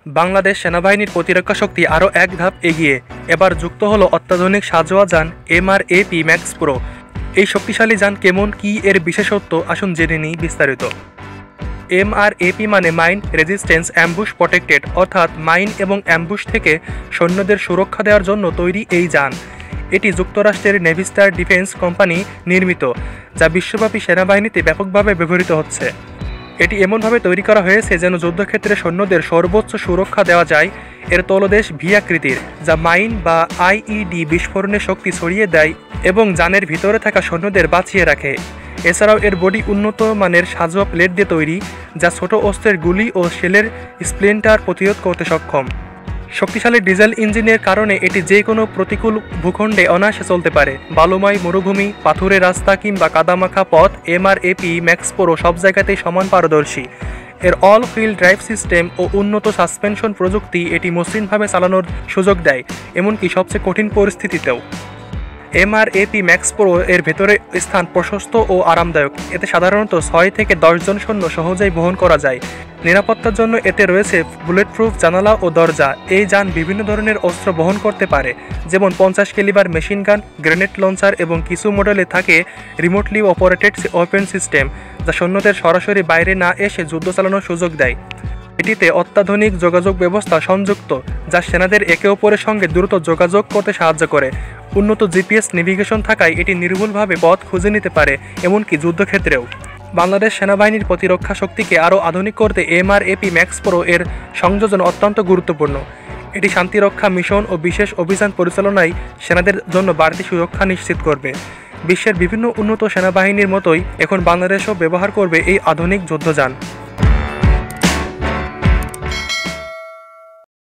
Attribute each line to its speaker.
Speaker 1: বাংলাদেশ সেনাবাহিনীর প্রতিরক্ষা শক্তি আরও এক ধাপ এগিয়ে এবার যুক্ত হলো অত্যাধুনিক সাঁজোয়া যান MRAP ম্যাক্স প্রো। এই শক্তিশালী যান কেমন, কি এর বিশেষত্ব, আসুন জেনে নিই বিস্তারিত। MRAP মানে মাইন রেজিস্ট্যান্স অ্যাম্বুশ প্রটেক্টেড, অর্থাৎ মাইন এবং অ্যাম্বুশ থেকে সৈন্যদের সুরক্ষা দেওয়ার জন্য তৈরি এই যান। এটি যুক্তরাষ্ট্রের নেভিস্টার ডিফেন্স কোম্পানি নির্মিত, যা বিশ্বব্যাপী সেনাবাহিনীতে ব্যাপকভাবে ব্যবহৃত হচ্ছে। এটি এমনভাবে তৈরি করা হয়েছে যেন যুদ্ধক্ষেত্রে সৈন্যদের সর্বোচ্চ সুরক্ষা দেওয়া যায়। এর তলদেশ ভি আকৃতির, যা মাইন বা IED বিস্ফোরণের শক্তি ছড়িয়ে দেয় এবং যানের ভিতরে থাকা সৈন্যদের বাঁচিয়ে রাখে। এছাড়াও এর বডি উন্নত মানের সাঁজোয়া প্লেট দিয়ে তৈরি, যা ছোট অস্ত্রের গুলি ও শেলের স্প্লিন্টার প্রতিরোধ করতে সক্ষম। শক্তিশালী ডিজেল ইঞ্জিনের কারণে এটি যে কোনো প্রতিকূল ভূখণ্ডে অনায়াসে চলতে পারে। বালুময় মরুভূমি, পাথুরে রাস্তা কিংবা কাদামাখা পথ, MRAP ম্যাক্স প্রো সব জায়গাতেই সমান পারদর্শী। এর অল হুইল ড্রাইভ সিস্টেম ও উন্নত সাসপেনশন প্রযুক্তি এটি মসৃণভাবে চালানোর সুযোগ দেয়, এমনকি সবচেয়ে কঠিন পরিস্থিতিতেও। MRAP ম্যাক্স প্রো এর ভেতরে স্থান প্রশস্ত ও আরামদায়ক। এতে সাধারণত 6 থেকে 10 জন সৈন্য সহজেই বহন করা যায়। নিরাপত্তার জন্য এতে রয়েছে বুলেটপ্রুফ জানালা ও দরজা। এই যান বিভিন্ন ধরনের অস্ত্র বহন করতে পারে, যেমন 50 calibre machine gun, grenade launcher এবং কিছু মডেলে থাকে রিমোটলি অপারেটেড ওয়েপন সিস্টেম, যা সৈন্যদের সরাসরি বাইরে না এসে যুদ্ধ চালানোর সুযোগ দেয়। এটিতে অত্যাধুনিক যোগাযোগ ব্যবস্থা সংযুক্ত, যা সেনাদের একে অপরের সঙ্গে দ্রুত যোগাযোগ করতে সাহায্য করে। উন্নত GPS নেভিগেশন থাকায় এটি নির্ভুলভাবে পথ খুঁজে নিতে পারে, এমনকি যুদ্ধক্ষেত্রেও। বাংলাদেশ সেনাবাহিনীর প্রতিরক্ষা শক্তিকে আরও আধুনিক করতে MRAP ম্যাক্স প্রো এর সংযোজন অত্যন্ত গুরুত্বপূর্ণ। এটি শান্তিরক্ষা মিশন ও বিশেষ অভিযান পরিচালনায় সেনাদের জন্য বাড়তি সুরক্ষা নিশ্চিত করবে। বিশ্বের বিভিন্ন উন্নত সেনাবাহিনীর মতোই এখন বাংলাদেশও ব্যবহার করবে এই আধুনিক যুদ্ধযান।